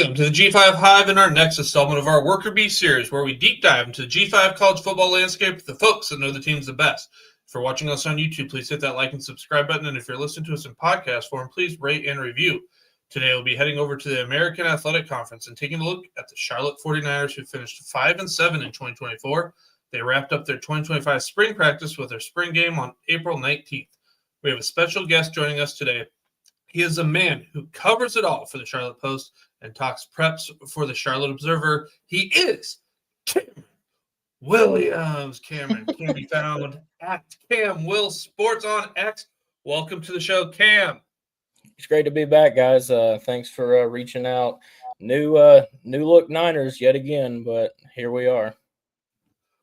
Welcome to the G5 Hive and our next installment of our Worker Bee series, where we deep dive into the G5 college football landscape with the folks that know the teams the best. If you're watching us on YouTube, please hit that like and subscribe button. And if you're listening to us in podcast form, please rate and review. Today, we'll be heading over to the American Athletic Conference and taking a look at the Charlotte 49ers, who finished 5-7 in 2024. They wrapped up their 2025 spring practice with their spring game on April 19th. We have a special guest joining us today. He is a man who covers it all for the Charlotte Post and talks preps for the Charlotte Observer. He is Cameron Williams. Cameron can be found at Cam Will Sports on X. Welcome to the show, Cam. It's great to be back, guys. Thanks for reaching out. New look Niners yet again, but here we are.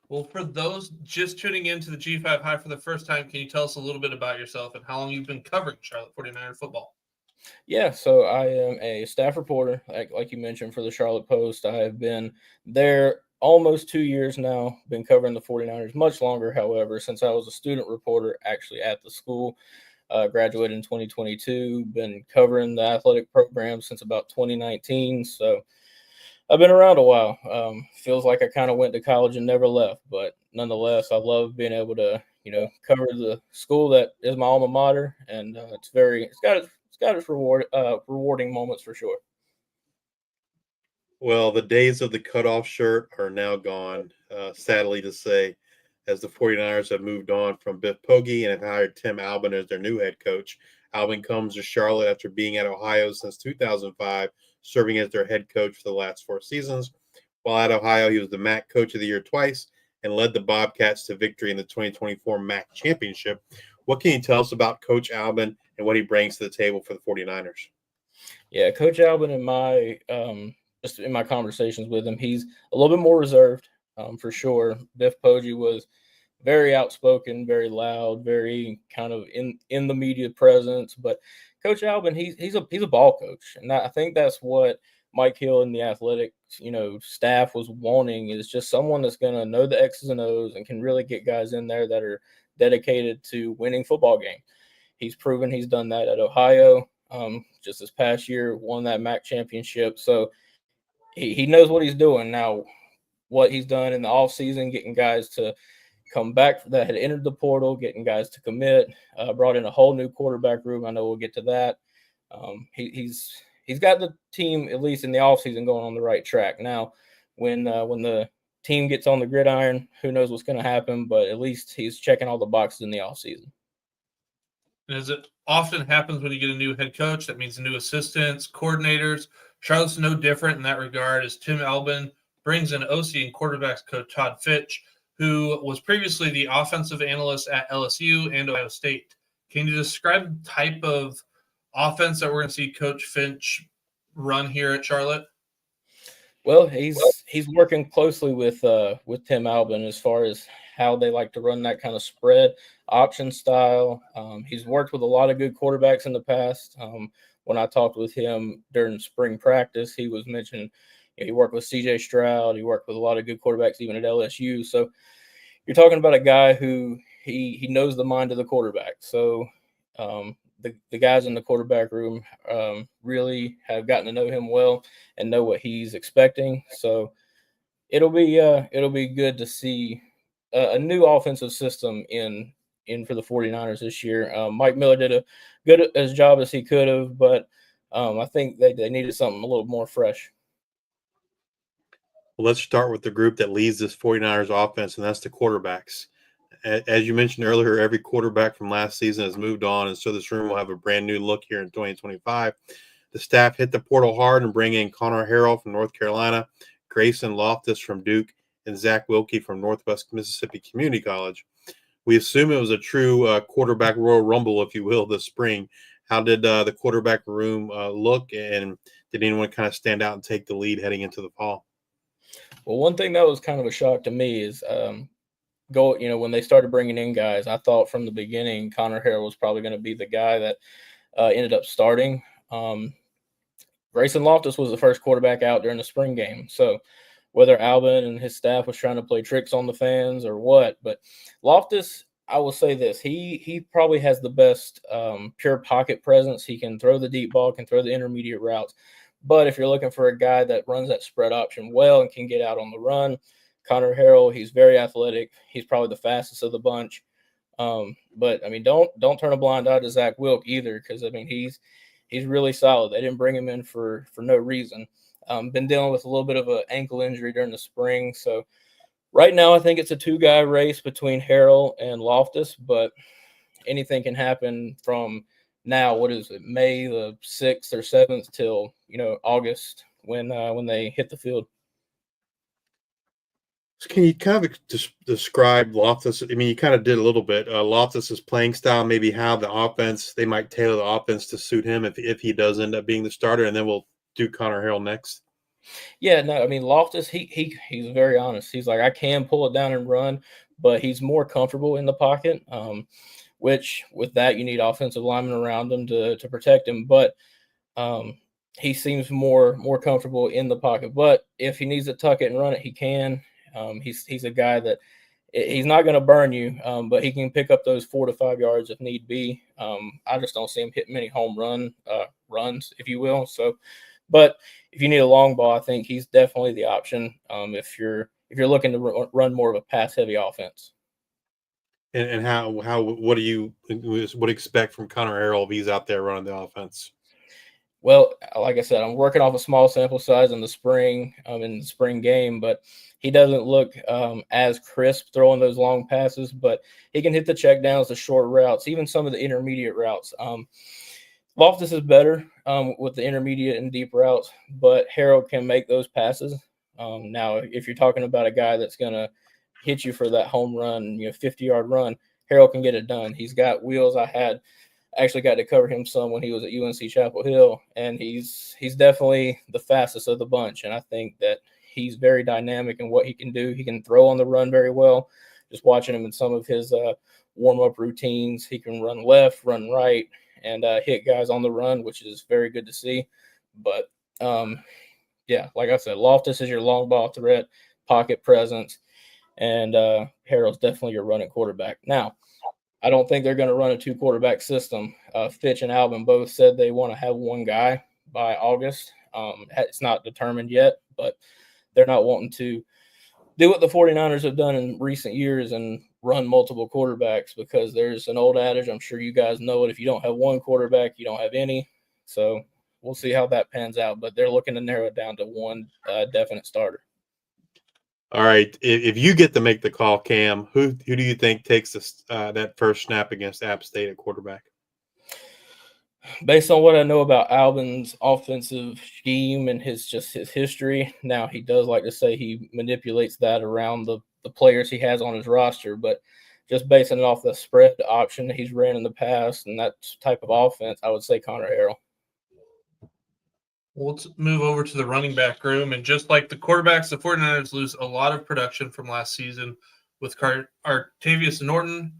Well, for those just tuning in to the G5 High for the first time, can you tell us a little bit about yourself and how long you've been covering Charlotte 49er football? Yeah, so I am a staff reporter, like you mentioned, for the Charlotte Post. I have been there almost 2 years now, been covering the 49ers much longer, however, since I was a student reporter actually at the school. Graduated in 2022, been covering the athletic program since about 2019, so I've been around a while. Feels like I kind of went to college and never left, but nonetheless, I love being able to, cover the school that is my alma mater, and it's got its rewarding moments for sure. Well, the days of the cutoff shirt are now gone, sadly to say, as the 49ers have moved on from Biff Poggi and have hired Tim Albin as their new head coach. Albin comes to Charlotte after being at Ohio since 2005, serving as their head coach for the last 4 seasons. While at Ohio, he was the MAC Coach of the Year twice and led the Bobcats to victory in the 2024 MAC Championship. What can you tell us about Coach Albin and what he brings to the table for the 49ers? Yeah, Coach Albin, in my just in my conversations with him, he's a little bit more reserved, for sure. Biff Poggi was very outspoken, very loud, very kind of in the media presence. But Coach Albin, he's a ball coach, and I think that's what Mike Hill and the athletic staff was wanting, is just someone that's going to know the X's and O's and can really get guys in there that are dedicated to winning football games. He's proven he's done that at Ohio. Just this past year, won that MAC championship. So he knows what he's doing. Now, what he's done in the offseason, getting guys to come back that had entered the portal, getting guys to commit, brought in a whole new quarterback room. I know we'll get to that. He's got the team, at least in the offseason, going on the right track. Now, when the team gets on the gridiron, who knows what's going to happen, but at least he's checking all the boxes in the offseason. And as it often happens when you get a new head coach, that means new assistants, coordinators. Charlotte's no different in that regard, as Tim Albin brings in OC and quarterbacks coach Todd Fitch, who was previously the offensive analyst at LSU and Ohio State. Can you describe the type of offense that we're going to see Coach Finch run here at Charlotte? Well, he's working closely with Tim Albin as far as how they like to run that kind of spread option style. He's worked with a lot of good quarterbacks in the past. When I talked with him during spring practice, he was mentioning he worked with C.J. Stroud. He worked with a lot of good quarterbacks even at LSU. So you're talking about a guy who he knows the mind of the quarterback. So the guys in the quarterback room really have gotten to know him well and know what he's expecting. So it'll be good to see a new offensive system in for the 49ers this year. Mike Miller did a good as job as he could have, but I think they needed something a little more fresh. Well, let's start with the group that leads this 49ers offense, and that's the quarterbacks. As you mentioned earlier, every quarterback from last season has moved on, and so this room will have a brand new look here in 2025. The staff hit the portal hard and bring in Connor Harrell from North Carolina, Grayson Loftus from Duke, and Zach Wilkie from Northwest Mississippi Community College. We assume it was a true quarterback Royal Rumble, if you will, this spring. How did the quarterback room look, and did anyone kind of stand out and take the lead heading into the fall? Well, one thing that was kind of a shock to me is when they started bringing in guys, I thought from the beginning Connor Harrell was probably going to be the guy that ended up starting. Grayson Loftus was the first quarterback out during the spring game. So whether Albin and his staff was trying to play tricks on the fans or what, but Loftus, I will say this, he probably has the best pure pocket presence. He can throw the deep ball, can throw the intermediate routes, But if you're looking for a guy that runs that spread option well and can get out on the run, Connor Harrell, he's very athletic. He's probably the fastest of the bunch. But I mean, don't turn a blind eye to Zach Wilk either, because I mean he's really solid. They didn't bring him in for no reason. Been dealing with a little bit of an ankle injury during the spring, so right now I think it's a 2-guy race between Harrell and Loftus, but anything can happen from now. What is it, May the 6th or 7th till August when they hit the field. So can you kind of describe Loftus? I mean, you kind of did a little bit. Loftus's playing style, maybe how they might tailor the offense to suit him if he does end up being the starter, and then we'll do Connor Harrell next. Yeah, no, I mean Loftus, he's very honest. He's like, I can pull it down and run, but he's more comfortable in the pocket. Which with that you need offensive linemen around him to protect him. But he seems more comfortable in the pocket. But if he needs to tuck it and run it, he can. He's a guy that he's not going to burn you, but he can pick up those 4 to 5 yards if need be. I just don't see him hit many home runs, if you will. So, but if you need a long ball, I think he's definitely the option. If you're looking to run more of a pass heavy offense. And what do you expect from Connor Harrell if he's out there running the offense? Well, like I said, I'm working off a small sample size in the spring game, but he doesn't look as crisp throwing those long passes, but he can hit the check downs, the short routes, even some of the intermediate routes. Loftus is better with the intermediate and deep routes, but Harrell can make those passes. Now, if you're talking about a guy that's going to hit you for that home run, 50-yard run, Harrell can get it done. He's got wheels. I actually got to cover him some when he was at UNC Chapel Hill, and he's definitely the fastest of the bunch. And I think that he's very dynamic in what he can do. He can throw on the run very well. Just watching him in some of his warm-up routines, he can run left, run right, and hit guys on the run, which is very good to see. But, yeah, like I said, Loftus is your long ball threat, pocket presence, and Harrell's definitely your running quarterback. Now, I don't think they're going to run a 2-quarterback system. Fitch and Albin both said they want to have one guy by August. It's not determined yet, but they're not wanting to do what the 49ers have done in recent years and run multiple quarterbacks, because there's an old adage, I'm sure you guys know it, if you don't have one quarterback, you don't have any. So we'll see how that pans out, but they're looking to narrow it down to one definite starter. All right. If you get to make the call, Cam, who do you think takes that first snap against App State at quarterback? Based on what I know about Albin's offensive scheme and his history, now he does like to say he manipulates that around the players he has on his roster, but just basing it off the spread option that he's ran in the past and that type of offense, I would say Connor Harrell. Well, let's move over to the running back room. And just like the quarterbacks, the 49ers lose a lot of production from last season with Artavius Norton,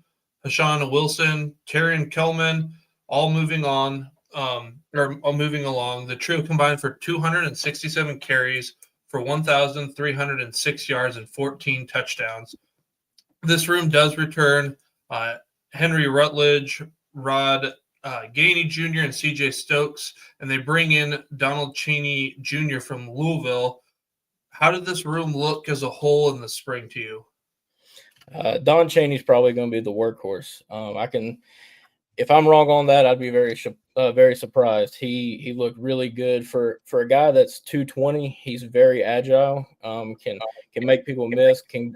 Hashawn Wilson, Terrion Kelman, all moving on, all moving along. The trio combined for 267 carries for 1,306 yards and 14 touchdowns. This room does return Henry Rutledge, Rod Gainey Jr. and C.J. Stokes, and they bring in Donald Chaney Jr. from Louisville. How did this room look as a whole in the spring to you? Don Chaney's probably going to be the workhorse. If I'm wrong on that, I'd be very surprised. He looked really good for a guy that's 220. He's very agile. Can make people miss. Can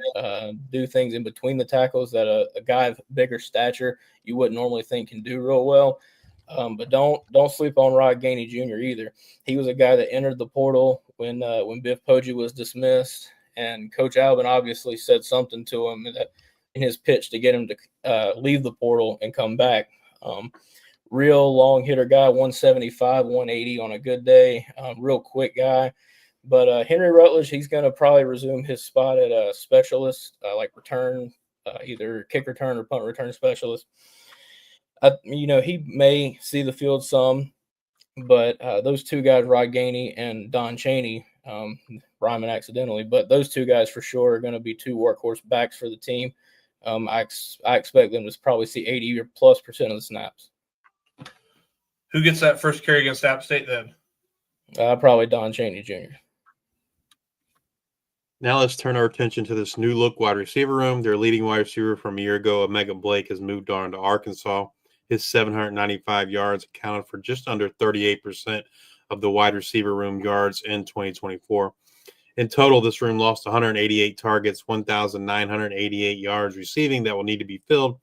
do things in between the tackles that a guy of bigger stature you wouldn't normally think can do real well. But don't sleep on Rod Gainey Jr. either. He was a guy that entered the portal when Biff Poggi was dismissed, and Coach Albin obviously said something to him in his pitch to get him to leave the portal and come back. Real long hitter guy, 175, 180 on a good day. Real quick guy. But Henry Rutledge, he's going to probably resume his spot at a specialist, like return, either kick return or punt return specialist. He may see the field some, but those two guys, Rod Gainey and Don Chaney, rhyming accidentally, but those two guys for sure are going to be two workhorse backs for the team. I expect them to probably see 80 or plus % of the snaps. Who gets that first carry against App State then? Probably Don Chaney Jr. Now let's turn our attention to this new look wide receiver room. Their leading wide receiver from a year ago, Omega Blake, has moved on to Arkansas. His 795 yards accounted for just under 38% of the wide receiver room yards in 2024. In total, this room lost 188 targets, 1,988 yards receiving that will need to be filled.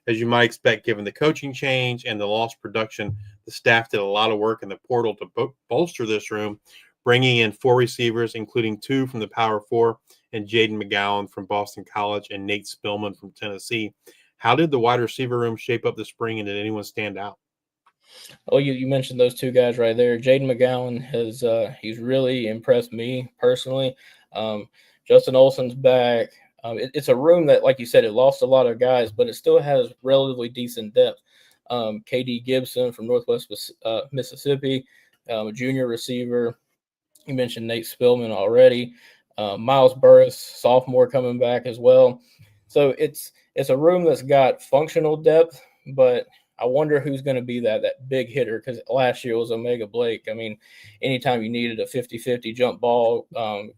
As you might expect, given the coaching change and the lost production, the staff did a lot of work in the portal to bolster this room, bringing in 4 receivers, including 2 from the Power 4 and Jaden McGowan from Boston College and Nate Spillman from Tennessee. How did the wide receiver room shape up this spring, and did anyone stand out? Oh, you mentioned those two guys right there. Jaden McGowan has he's really impressed me personally. Justin Olson's back. It's a room that, like you said, it lost a lot of guys, but it still has relatively decent depth. KD Gibson from Northwest Mississippi, a junior receiver. You mentioned Nate Spillman already. Miles Burris, sophomore, coming back as well. So it's a room that's got functional depth, but I wonder who's going to be that big hitter, because last year was Omega Blake. I mean, anytime you needed a 50-50 jump ball,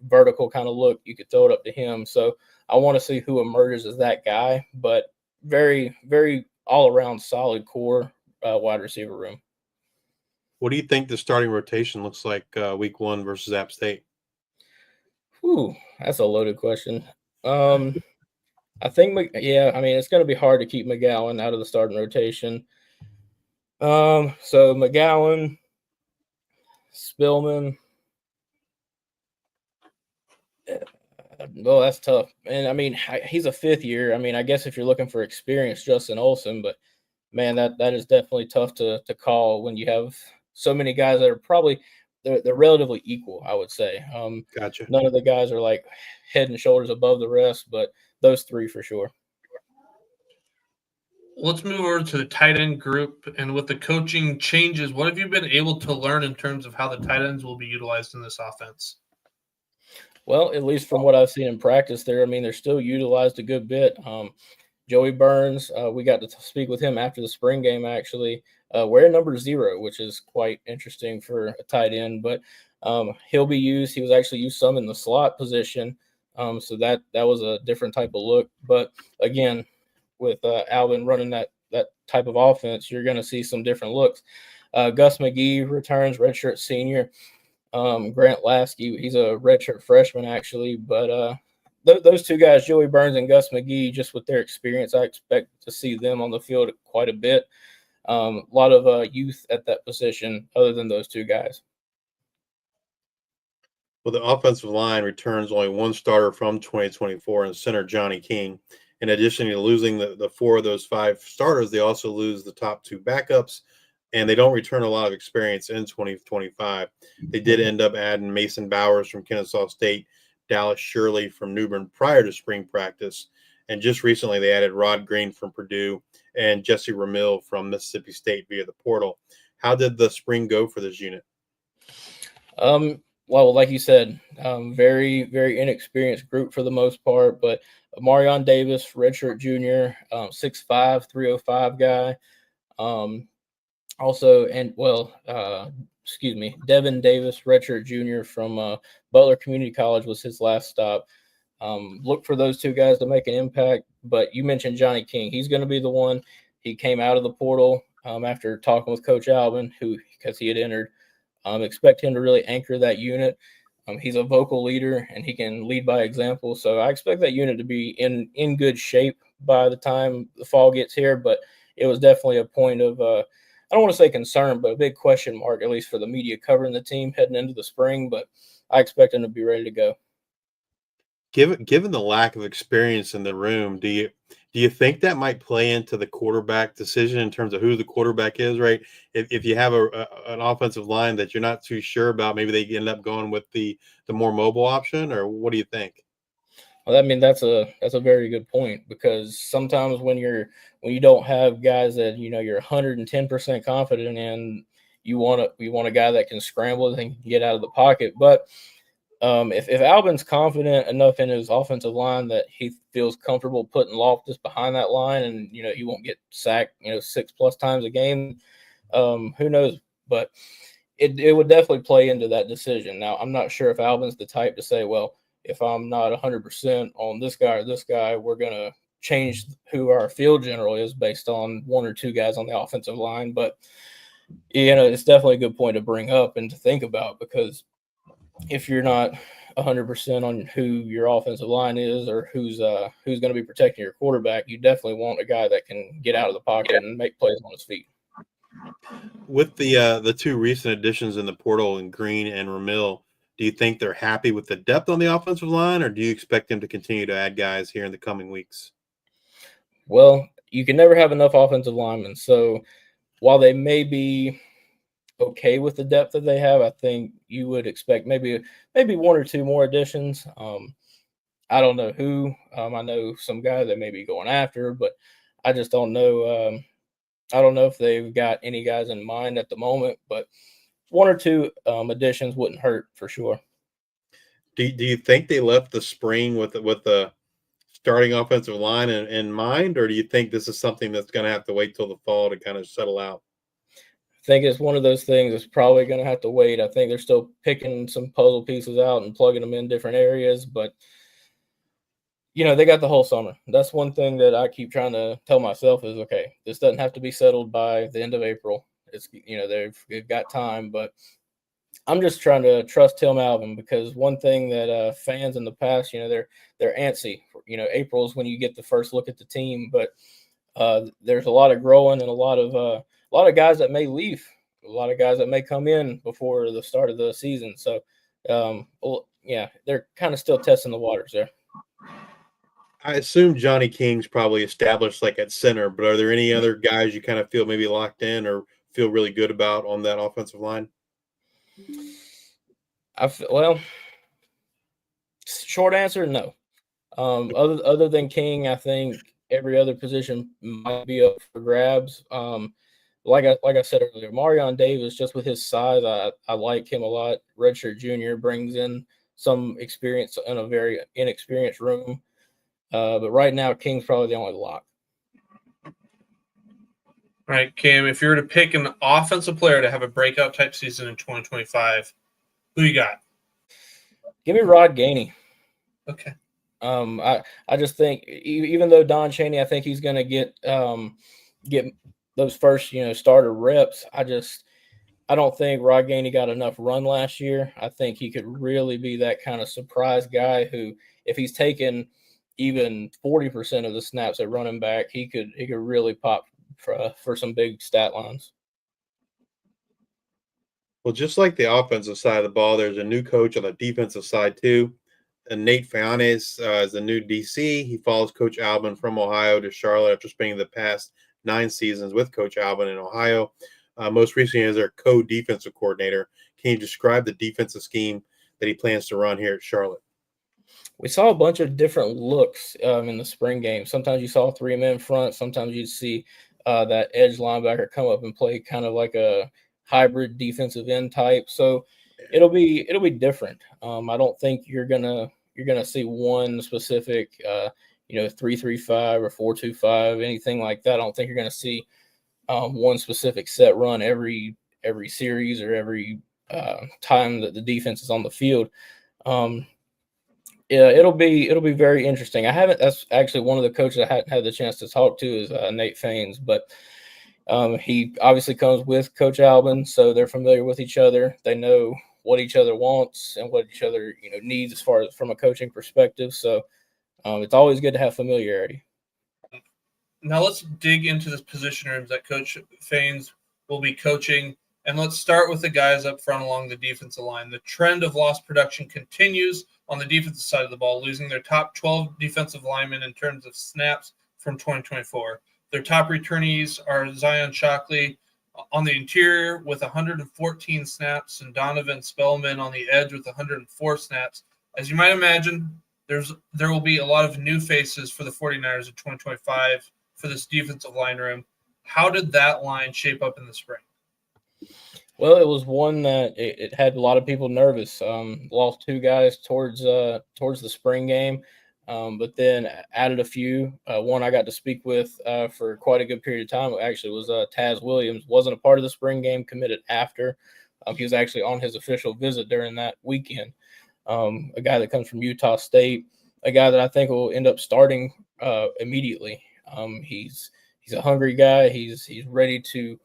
vertical kind of look, you could throw it up to him. So I want to see who emerges as that guy, but very, very all-around solid core wide receiver room. What do you think the starting rotation looks like week 1 versus App State? Whew, that's a loaded question. I think, I mean, it's going to be hard to keep McGowan out of the starting rotation. So McGowan, Spillman. Well, that's tough. And I mean, he's a 5th year. I mean, I guess if you're looking for experience, Justin Olson, but man, that is definitely tough to call when you have so many guys that are probably they're relatively equal, I would say. Gotcha. None of the guys are like head and shoulders above the rest, but those 3 for sure. Let's move over to the tight end group. And with the coaching changes, what have you been able to learn in terms of how the tight ends will be utilized in this offense? Well, at least from what I've seen in practice there, I mean, they're still utilized a good bit. Joey Burns, we got to speak with him after the spring game, actually, wearing number 0, which is quite interesting for a tight end. But he'll be used. He was actually used some in the slot position. So that was a different type of look. But again, with Alvin running that type of offense, you're going to see some different looks. Gus McGee returns, redshirt senior. Grant Lasky, he's a redshirt freshman, actually. But those 2 guys, Joey Burns and Gus McGee, just with their experience, I expect to see them on the field quite a bit. A lot of youth at that position other than those 2 guys. Well, the offensive line returns only 1 starter from 2024 and center Johnny King. In addition to losing the 4 of those 5 starters, they also lose the top 2 backups, and they don't return a lot of experience in 2025. They did end up adding Mason Bowers from Kennesaw State, Dallas Shirley from New Bern prior to spring practice, and just recently they added Rod Green from Purdue and Jesse Ramil from Mississippi State via the portal. How did the spring go for this unit? Well, like you said, very, very inexperienced group for the most part, but Marion Davis, redshirt junior, 6'5", 305 guy. Also, Devin Davis, redshirt junior from Butler Community College, was his last stop. Look for those 2 guys to make an impact. But you mentioned Johnny King. He's going to be the one. He came out of the portal after talking with Coach Alvin, because he had entered. Expect him to really anchor that unit. He's a vocal leader, and he can lead by example. So I expect that unit to be in good shape by the time the fall gets here. But it was definitely a point of, I don't want to say concern, but a big question mark, at least for the media covering the team heading into the spring. But I expect him to be ready to go. Given the lack of experience in the room, do you think that might play into the quarterback decision in terms of who the quarterback is, right? If you have an offensive line that you're not too sure about, maybe they end up going with the more mobile option, or what do you think? Well, I mean, that's a very good point, because sometimes when you don't have guys that you're 110% confident in, you want a guy that can scramble and get out of the pocket. But if Albin's confident enough in his offensive line that he feels comfortable putting Loftus behind that line, and he won't get sacked 6+ times a game, who knows? But it would definitely play into that decision. Now, I'm not sure if Alvin's the type to say, well, if I'm not 100% on this guy or this guy, we're going to change who our field general is based on one or two guys on the offensive line. But, it's definitely a good point to bring up and to think about, because if you're not 100% on who your offensive line is or who's going to be protecting your quarterback, you definitely want a guy that can get out of the pocket and make plays on his feet. With the two recent additions in the portal in Green and Ramil, do you think they're happy with the depth on the offensive line, or do you expect them to continue to add guys here in the coming weeks? Well, you can never have enough offensive linemen. So while they may be okay with the depth that they have, I think you would expect maybe one or two more additions. I don't know who. I know some guy that may be going after, but I just don't know. I don't know if they've got any guys in mind at the moment, but one or two additions wouldn't hurt for sure. Do you think they left the spring with the starting offensive line in mind, or do you think this is something that's going to have to wait till the fall to kind of settle out? I think it's one of those things that's probably going to have to wait. I think they're still picking some puzzle pieces out and plugging them in different areas, but they got the whole summer. That's one thing that I keep trying to tell myself is, okay, this doesn't have to be settled by the end of April. It's, they've got time, but I'm just trying to trust Tim Alvin, because one thing that fans in the past, they're antsy. April is when you get the first look at the team, but there's a lot of growing and a lot of guys that may leave, a lot of guys that may come in before the start of the season. So, they're kind of still testing the waters there. I assume Johnny King's probably established like at center, but are there any other guys you kind of feel maybe locked in or feel really good about on that offensive line? Short answer, no. Other than King, I think every other position might be up for grabs. Like I said earlier, Marion Davis, just with his size, I like him a lot. Redshirt junior brings in some experience in a very inexperienced room. But right now, King's probably the only lock. All right, Cam, if you were to pick an offensive player to have a breakout type season in 2025, who you got? Give me Rod Gainey. Okay. I just think, even though Don Chaney, I think he's going to get those first starter reps. I don't think Rod Gainey got enough run last year. I think he could really be that kind of surprise guy who, if he's taken even 40% of the snaps at running back, he could really pop for some big stat lines. Well, just like the offensive side of the ball, there's a new coach on the defensive side too. And Nate Faones is the new DC. He follows Coach Albin from Ohio to Charlotte after spending the past 9 seasons with Coach Albin in Ohio. Most recently as their co-defensive coordinator. Can you describe the defensive scheme that he plans to run here at Charlotte? We saw a bunch of different looks in the spring game. Sometimes you saw 3 men front. Sometimes you'd see that edge linebacker come up and play kind of like a hybrid defensive end type. So it'll be different. I don't think you're gonna see one specific 3-3-5 or 4-2-5, anything like that. I don't think you're gonna see one specific set run every series or every time that the defense is on the field. Yeah, it'll be very interesting. That's actually one of the coaches I hadn't had the chance to talk to is Nate Faines, but he obviously comes with Coach Albin, so they're familiar with each other. They know what each other wants and what each other needs as far as from a coaching perspective. So it's always good to have familiarity. Now let's dig into this position rooms that Coach Faines will be coaching. And let's start with the guys up front along the defensive line. The trend of lost production continues on the defensive side of the ball, losing their top 12 defensive linemen in terms of snaps from 2024. Their top returnees are Zion Shockley on the interior with 114 snaps and Donovan Spellman on the edge with 104 snaps. As you might imagine, there will be a lot of new faces for the 49ers in 2025 for this defensive line room. How did that line shape up in the spring? Well, it was one that it had a lot of people nervous. Lost 2 guys towards the spring game, but then added a few. One I got to speak with for quite a good period of time actually was Taz Williams. Wasn't a part of the spring game, committed after, He was actually on his official visit during that weekend. A guy that comes from Utah State, a guy that I think will end up starting immediately. He's a hungry guy. He's ready to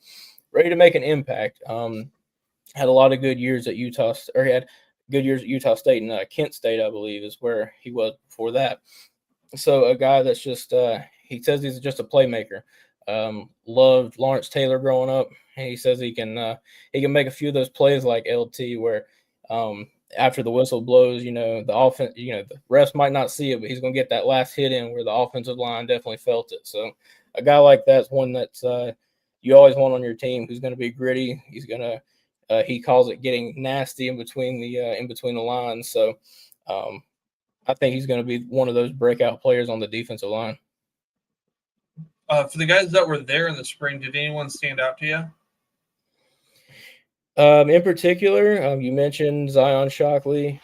make an impact. Had a lot of good years at Utah, or he had good years at Utah State and Kent State, I believe, is where he was before that. So a guy that's just he says he's just a playmaker. Loved Lawrence Taylor growing up. And he says he can make a few of those plays like LT where after the whistle blows, the offense, the refs might not see it, but he's going to get that last hit in where the offensive line definitely felt it. So a guy like that's one that's you always want on your team, who's going to be gritty. He's going to he calls it getting nasty in between the lines. So I think he's going to be one of those breakout players on the defensive line. For the guys that were there in the spring, did anyone stand out to you? In particular, you mentioned Zion Shockley.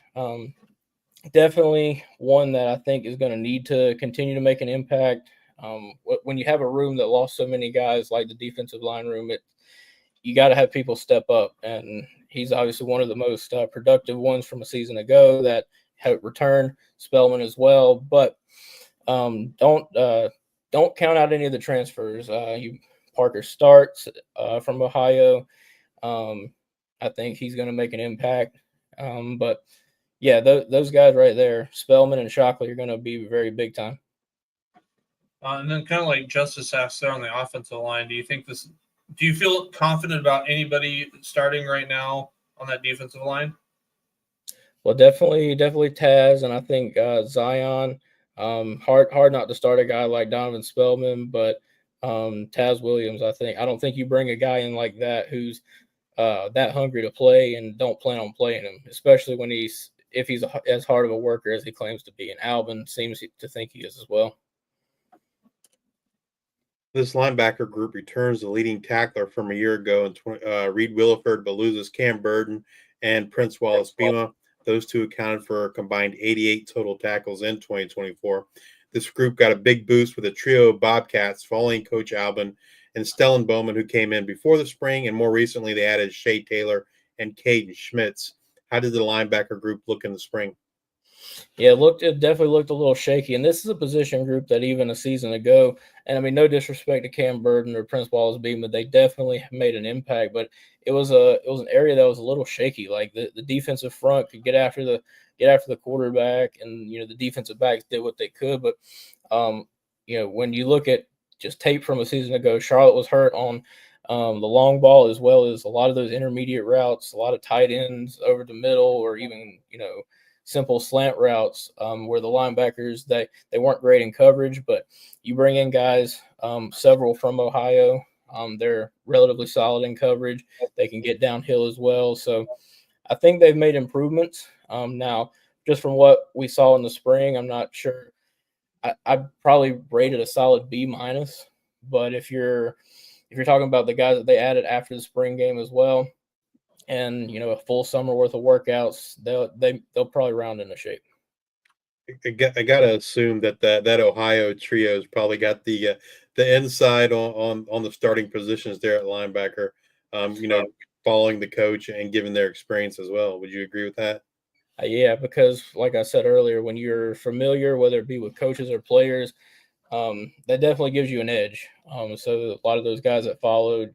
Definitely one that I think is going to need to continue to make an impact. When you have a room that lost so many guys like the defensive line room, you got to have people step up, and he's obviously one of the most productive ones from a season ago that have returned. Spellman as well, but don't count out any of the transfers. Parker Starks from Ohio. I think he's going to make an impact. But yeah, those guys right there, Spellman and Shockley, are going to be very big time. And then kind of like Justice asked there on the offensive line, do you feel confident about anybody starting right now on that defensive line? Well, definitely Taz, and I think Zion. Hard not to start a guy like Donovan Spellman, but Taz Williams. I don't think you bring a guy in like that who's that hungry to play and don't plan on playing him, especially if he's as hard of a worker as he claims to be. And Albin seems to think he is as well. This linebacker group returns the leading tackler from a year ago, and Reed Williford, but loses Cam Burden and Prince Wallace Bima. Those two accounted for a combined 88 total tackles in 2024. This group got a big boost with a trio of Bobcats following Coach Albin and Stellan Bowman, who came in before the spring, and more recently they added Shea Taylor and Caden Schmitz. How did the linebacker group look in the spring? Yeah, it definitely looked a little shaky, and this is a position group that even a season ago, and I mean, no disrespect to Cam Burden or Prince Wallace Beam, but they definitely made an impact. But it was an area that was a little shaky. Like the defensive front could get after the quarterback, and the defensive backs did what they could. But when you look at just tape from a season ago, Charlotte was hurt on the long ball as well as a lot of those intermediate routes, a lot of tight ends over the middle, or even simple slant routes where the linebackers they weren't great in coverage, but you bring in guys, several from Ohio. They're relatively solid in coverage. They can get downhill as well. So I think they've made improvements. Now, just from what we saw in the spring, I'm not sure. I'd probably rate it a solid B-, but if you're talking about the guys that they added after the spring game as well, and a full summer worth of workouts, they'll probably round into shape. I gotta assume that Ohio trio's probably got the inside on the starting positions there at linebacker. Following the coach and given their experience as well. Would you agree with that? Yeah, because like I said earlier, when you're familiar, whether it be with coaches or players, that definitely gives you an edge. So a lot of those guys that followed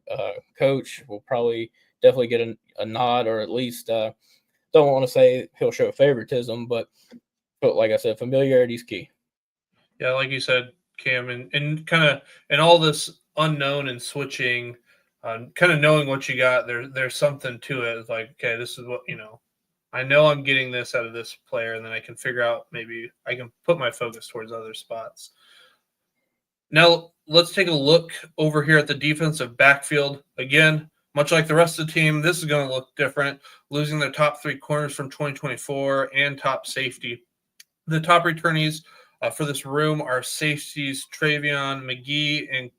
coach will probably definitely get a nod, or at least don't want to say he'll show favoritism, but like I said, familiarity is key. Yeah, like you said, Cam, and kind of and all this unknown and switching, kind of knowing what you got, there's something to it. It's like, okay, this is what I know I'm getting this out of this player, and then I can figure out maybe I can put my focus towards other spots. Now let's take a look over here at the defensive backfield again. Much like the rest of the team, this is going to look different, losing their top three corners from 2024 and top safety. The top returnees for this room are safeties Travion McGee and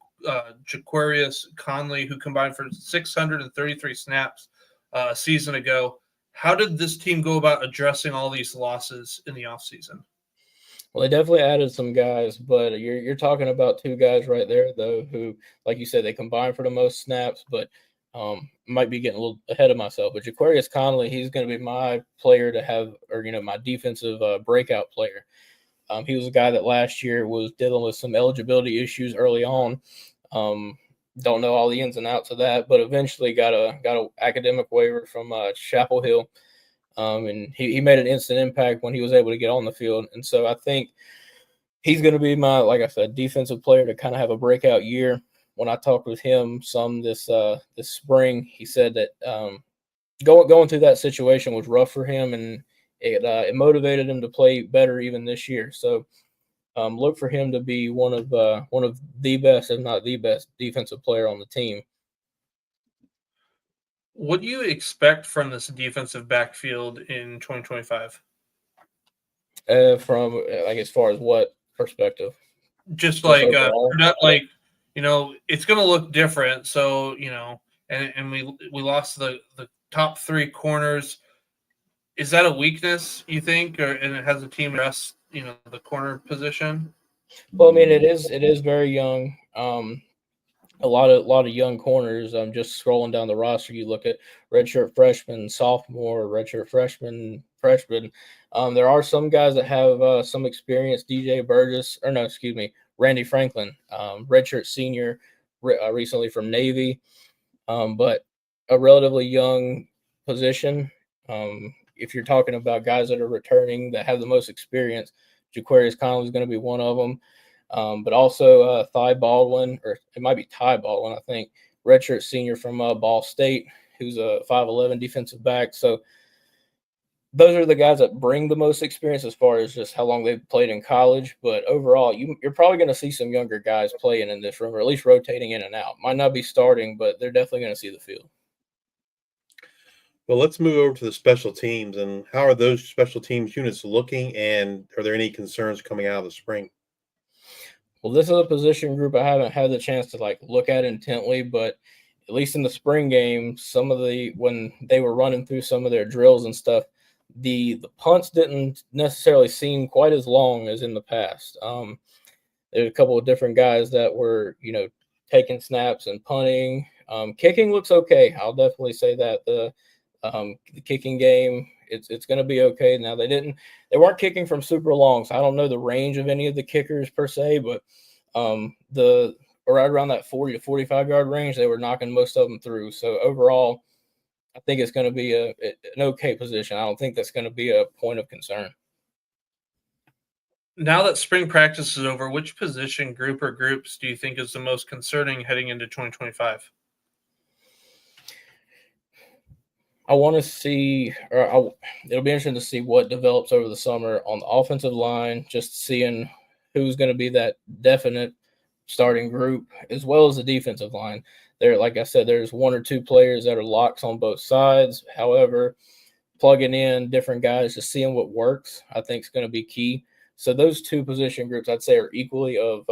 Jaquarius Conley, who combined for 633 snaps a season ago. How did this team go about addressing all these losses in the offseason? Well, they definitely added some guys, but you're talking about two guys right there, though, who, like you said, they combined for the most snaps, but Might be getting a little ahead of myself, but Jaquarius Conley, he's going to be my player to have, or my defensive breakout player. He was a guy that last year was dealing with some eligibility issues early on. Don't know all the ins and outs of that, but eventually got a academic waiver from Chapel Hill, and he made an instant impact when he was able to get on the field. And so I think he's going to be my, like I said, defensive player to kind of have a breakout year. When I talked with him some this spring, he said that going through that situation was rough for him, and it motivated him to play better even this year. So look for him to be one of the best, if not the best, defensive player on the team. What do you expect from this defensive backfield in 2025? From as far as what perspective? Just overall? It's going to look different. So, and we lost the top three corners. Is that a weakness, you think, and it has a team address, the corner position? Well, I mean, it is very young. A lot of young corners. Just scrolling down the roster, you look at redshirt freshman, sophomore, redshirt freshman. There are some guys that have some experience. Randy Franklin, redshirt senior, recently from Navy, but a relatively young position. If you're talking about guys that are returning that have the most experience, Jaquarius Conley is going to be one of them. But also Ty Baldwin, or it might be Ty Baldwin, I think, redshirt senior from Ball State, who's a 5'11" defensive back. So those are the guys that bring the most experience as far as just how long they've played in college. But overall, you're probably going to see some younger guys playing in this room, or at least rotating in and out. Might not be starting, but they're definitely going to see the field. Well, let's move over to the special teams. And how are those special teams units looking? And are there any concerns coming out of the spring? Well, this is a position group I haven't had the chance to look at intently, but at least in the spring game, when they were running through some of their drills and stuff, the punts didn't necessarily seem quite as long as in the past. There's a couple of different guys that were, taking snaps and punting. Kicking looks okay. I'll definitely say that the kicking game, it's going to be okay. Now they weren't kicking from super long, so I don't know the range of any of the kickers per se, but right around that 40 to 45 yard range, they were knocking most of them through. So overall, I think it's going to be an okay position. I don't think that's going to be a point of concern. Now that spring practice is over, which position group or groups do you think is the most concerning heading into 2025? I want to see, it'll be interesting to see what develops over the summer on the offensive line, just seeing who's going to be that definite starting group, as well as the defensive line. There, like I said, there's one or two players that are locks on both sides. However, plugging in different guys, just seeing what works, I think is going to be key. So those two position groups, I'd say, are equally of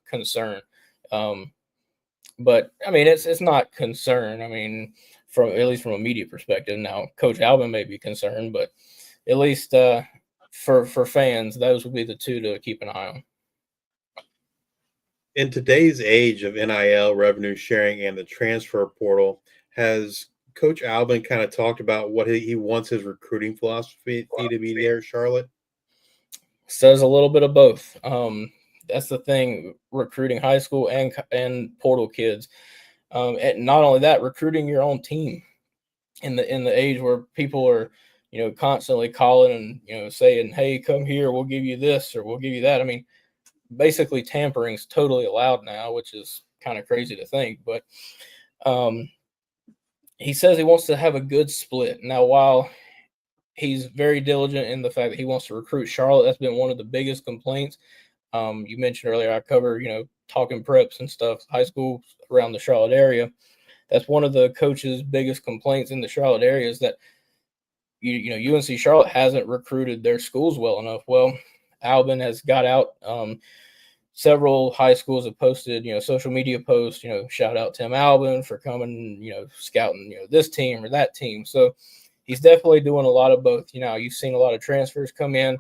concern. But I mean, it's not concern. I mean, at least from a media perspective. Now, Coach Albin may be concerned, but at least for fans, those would be the two to keep an eye on. In today's age of NIL revenue sharing and the transfer portal, has Coach Albin kind of talked about what he wants his recruiting philosophy to be there at Charlotte? Says a little bit of both. That's the thing, recruiting high school and portal kids. And not only that, recruiting your own team in the age where people are, constantly calling and, saying, hey, come here, we'll give you this or we'll give you that. I mean, basically tampering is totally allowed now, which is kind of crazy to think. But he says he wants to have a good split. Now, while he's very diligent in the fact that he wants to recruit Charlotte, that's been one of the biggest complaints. You mentioned earlier, I cover, talking preps and stuff, high school around the Charlotte area. That's one of the coaches' biggest complaints in the Charlotte area is that, UNC Charlotte hasn't recruited their schools well enough. Well, Albin has got out. Several high schools have posted, social media posts, shout out Tim Albin for coming, scouting, this team or that team. So he's definitely doing a lot of both. You've seen a lot of transfers come in.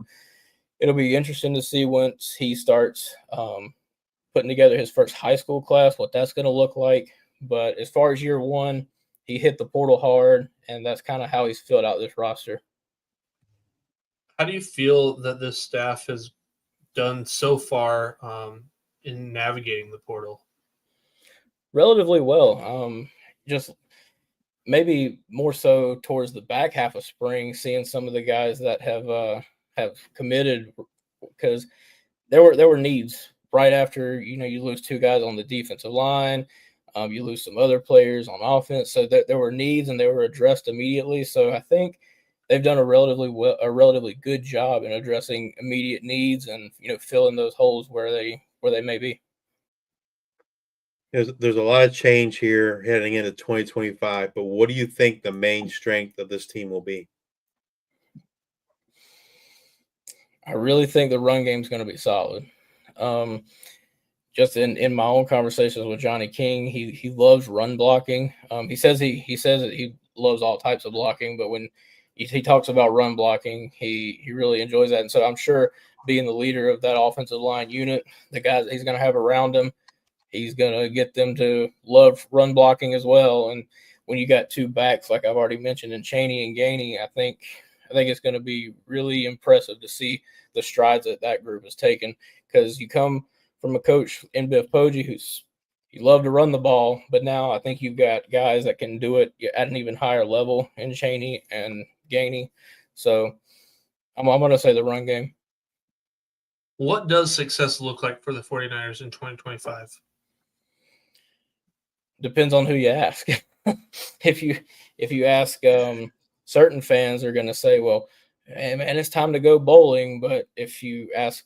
It'll be interesting to see once he starts putting together his first high school class, what that's going to look like. But as far as year one, he hit the portal hard, and that's kind of how he's filled out this roster. How do you feel that this staff has done so far in navigating the portal? Relatively well. Just maybe more so towards the back half of spring, seeing some of the guys that have committed, because there were needs right after you lose two guys on the defensive line, you lose some other players on offense, so there were needs and they were addressed immediately. So I think they've done a relatively good job in addressing immediate needs and filling those holes where they may be. There's a lot of change here heading into 2025, but what do you think the main strength of this team will be? I really think the run game is going to be solid. Just in my own conversations with Johnny King, he loves run blocking. He says that he loves all types of blocking, but when he talks about run blocking, he really enjoys that. And so I'm sure, being the leader of that offensive line unit, the guys that he's going to have around him, he's going to get them to love run blocking as well. And when you got two backs, like I've already mentioned, in Chaney and Gainey, I think it's going to be really impressive to see the strides that group has taken, because you come from a coach in Biff Poggi he loved to run the ball, but now I think you've got guys that can do it at an even higher level in Chaney and Gainey. So I'm going to say the run game. What does success look like for the 49ers in 2025? Depends on who you ask. If you ask certain fans, are going to say, well, hey, man, it's time to go bowling. But if you ask,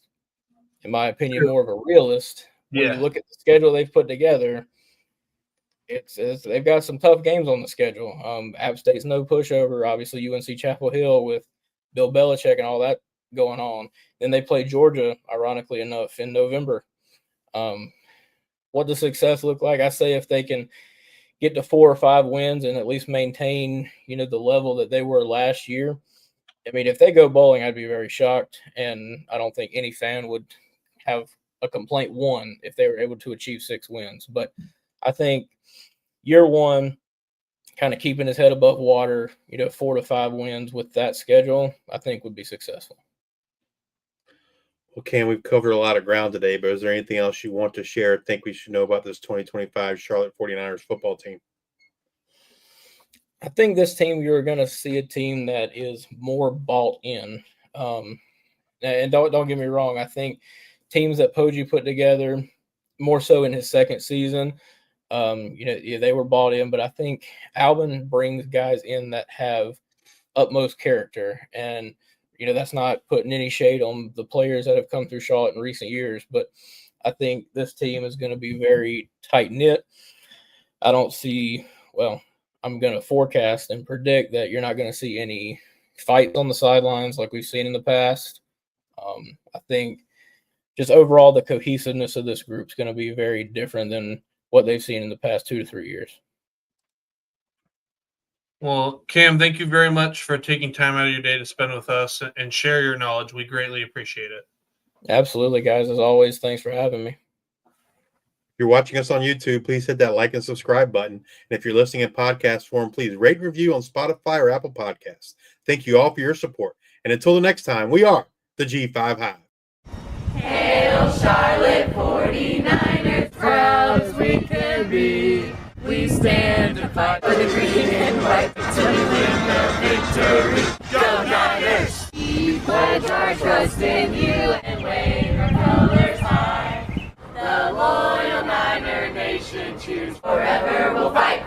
in my opinion, more of a realist, when you look at the schedule they've put together, it's they've got some tough games on the schedule. App State's no pushover. Obviously, UNC Chapel Hill with Bill Belichick and all that going on. Then they play Georgia, ironically enough, in November. What does success look like? I say if they can get to 4 or 5 wins and at least maintain, the level that they were last year. I mean, if they go bowling, I'd be very shocked, and I don't think any fan would have a complaint if they were able to achieve 6 wins. But I think year one, kind of keeping his head above water, 4 to 5 wins with that schedule, I think would be successful. Okay, we've covered a lot of ground today, but is there anything else you want to share, think we should know about this 2025 Charlotte 49ers football team? I think this team, you're going to see a team that is more bought in. And don't get me wrong, I think teams that Poggi put together, more so in his second season, they were bought in. But I think Albin brings guys in that have utmost character. And that's not putting any shade on the players that have come through Charlotte in recent years, but I think this team is going to be very tight-knit. I don't see – I'm going to forecast and predict that you're not going to see any fights on the sidelines like we've seen in the past. I think just overall the cohesiveness of this group is going to be very different than what they've seen in the past 2 to 3 years. Well, Cam, thank you very much for taking time out of your day to spend with us and share your knowledge. We greatly appreciate it. Absolutely, guys. As always, thanks for having me. If you're watching us on YouTube, please hit that like and subscribe button. And if you're listening in podcast form, please rate and review on Spotify or Apple Podcasts. Thank you all for your support. And until the next time, we are the G5 Hive. Hail Charlotte 49ers, proud as we can be. We stand and fight for the green and white until we win the victory. Go Niners! We pledge our trust in you and wave our colors high. The loyal Niner Nation cheers forever. We'll fight.